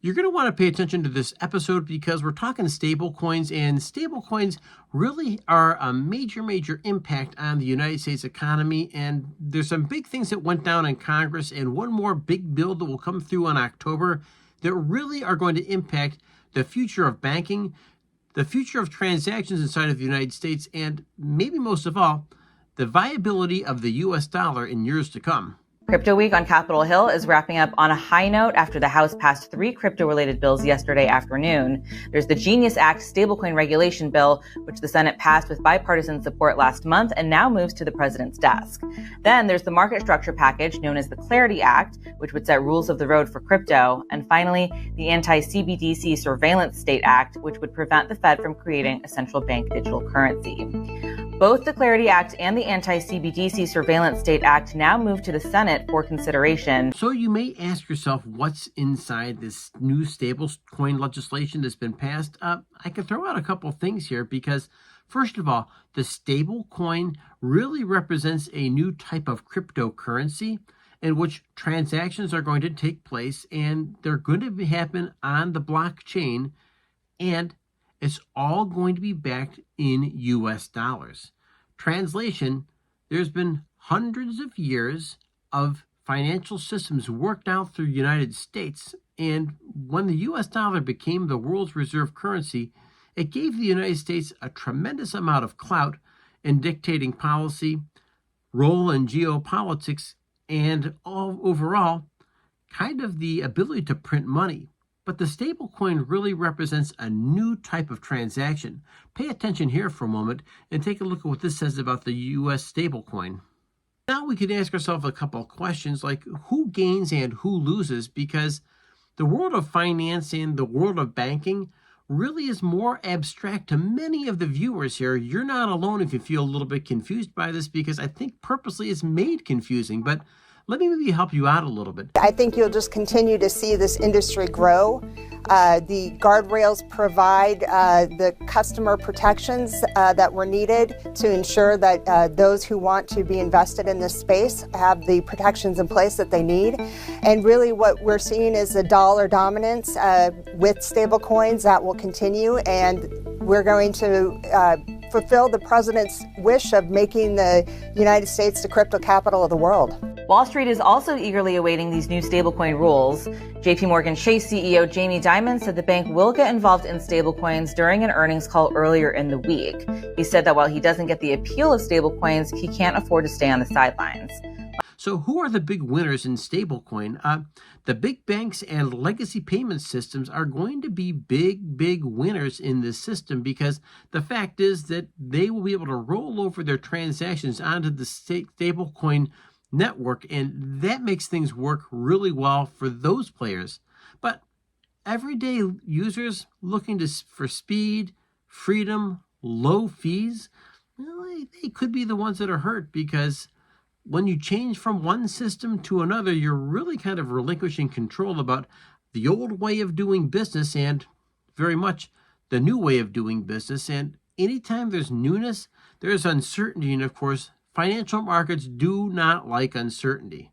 You're going to want to pay attention to this episode because we're talking stablecoins, and stablecoins really are a major impact on the United States economy. And there's some big things that went down in Congress, and one more big bill that will come through in October that really are going to impact the future of banking, the future of transactions inside of the United States, and maybe most of all, the viability of the US dollar in years to come. Crypto Week on Capitol Hill is wrapping up on a high note after the House passed 3 crypto-related bills yesterday afternoon. There's the Genius Act stablecoin regulation bill, which the Senate passed with bipartisan support last month and now moves to the president's desk. Then there's the market structure package known as the Clarity Act, which would set rules of the road for crypto. And finally, the anti-CBDC Surveillance State Act, which would prevent the Fed from creating a central bank digital currency. Both the Clarity Act and the Anti-CBDC Surveillance State Act now move to the Senate for consideration. So you may ask yourself, what's inside this new stablecoin legislation that's been passed? I can throw out a couple of things here because, first of all, the stablecoin really represents a new type of cryptocurrency in which transactions are going to take place, and they're going to happen on the blockchain, and it's all going to be backed in US dollars. Translation, there's been hundreds of years of financial systems worked out through the United States, and when the US dollar became the world's reserve currency, it gave the United States a tremendous amount of clout in dictating policy, role in geopolitics, and overall, kind of the ability to print money. But the stablecoin really represents a new type of transaction. Pay attention here for a moment and take a look at what this says about the US stablecoin. Now we could ask ourselves a couple of questions like who gains and who loses, because the world of finance and the world of banking really is more abstract to many of the viewers here. You're not alone if you feel a little bit confused by this, because I think purposely it's made confusing, but let me maybe help you out a little bit. I think you'll just continue to see this industry grow. The guardrails provide the customer protections that were needed to ensure that those who want to be invested in this space have the protections in place that they need. And really what we're seeing is the dollar dominance with stablecoins that will continue, and we're going to fulfill the president's wish of making the United States the crypto capital of the world. Wall Street is also eagerly awaiting these new stablecoin rules. JP Morgan Chase CEO Jamie Dimon said the bank will get involved in stablecoins during an earnings call earlier in the week. He said that while he doesn't get the appeal of stablecoins, he can't afford to stay on the sidelines. So who are the big winners in stablecoin? The big banks and legacy payment systems are going to be big winners in this system, because the fact is that they will be able to roll over their transactions onto the stablecoin network, and that makes things work really well for those players. But everyday users looking for speed, freedom, low fees, well, they could be the ones that are hurt, because when you change from one system to another, you're really kind of relinquishing control about the old way of doing business and very much the new way of doing business. And anytime there's newness, there's uncertainty, and of course, financial markets do not like uncertainty.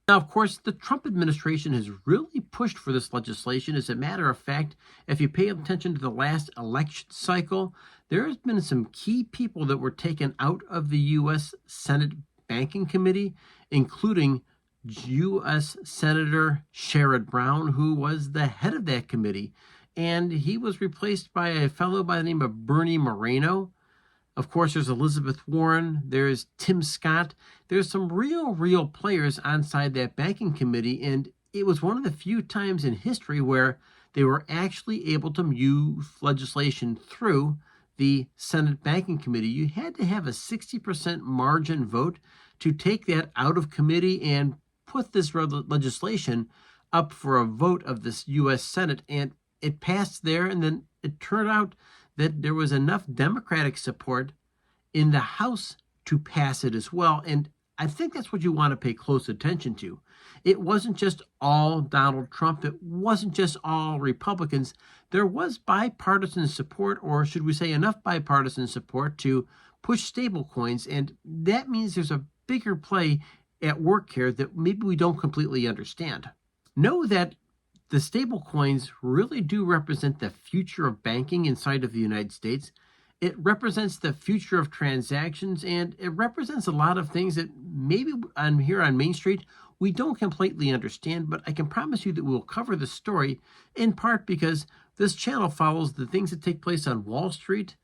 Now, of course, the Trump administration has really pushed for this legislation. As a matter of fact, if you pay attention to the last election cycle, there has been some key people that were taken out of the U.S. Senate Banking Committee, including U.S. Senator Sherrod Brown, who was the head of that committee, and he was replaced by a fellow by the name of Bernie Moreno. Of course, there's Elizabeth Warren, there's Tim Scott. There's some real players inside that banking committee, and it was one of the few times in history where they were actually able to move legislation through the Senate Banking Committee. You had to have a 60% margin vote to take that out of committee and put this legislation up for a vote of this U.S. Senate, and it passed there, and then it turned out that there was enough Democratic support in the House to pass it as well. And I think that's what you want to pay close attention to. It wasn't just all Donald Trump. It wasn't just all Republicans. There was bipartisan support, or should we say enough bipartisan support to push stablecoins. And that means there's a bigger play at work here that maybe we don't completely understand. Know that the stable coins really do represent the future of banking inside of the United States. It represents the future of transactions, and it represents a lot of things that maybe here on Main Street we don't completely understand, but I can promise you that we'll cover the story, in part because this channel follows the things that take place on Wall Street,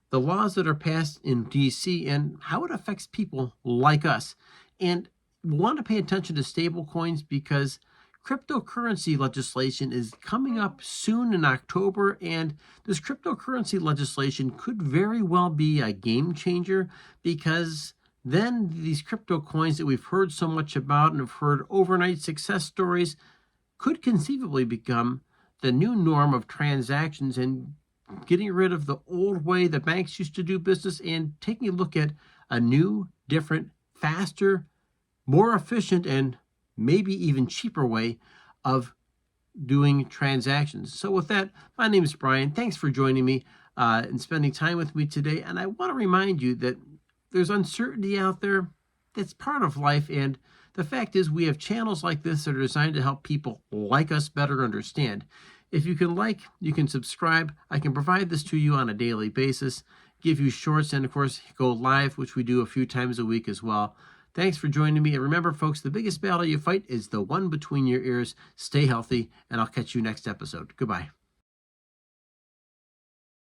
the laws that are passed in DC, and how it affects people like us. And we want to pay attention to stable coins because cryptocurrency legislation is coming up soon in October, and this cryptocurrency legislation could very well be a game changer, because then these crypto coins that we've heard so much about and have heard overnight success stories could conceivably become the new norm of transactions, and getting rid of the old way the banks used to do business and taking a look at a new, different, faster, more efficient, and maybe even cheaper way of doing transactions. So with that, my name is Brian. Thanks for joining me and spending time with me today. And I want to remind you that there's uncertainty out there. That's part of life. And the fact is, we have channels like this that are designed to help people like us better understand. If you can like, you can subscribe. I can provide this to you on a daily basis, give you shorts, and of course, go live, which we do a few times a week as well. Thanks for joining me. And remember, folks, the biggest battle you fight is the one between your ears. Stay healthy, and I'll catch you next episode. Goodbye.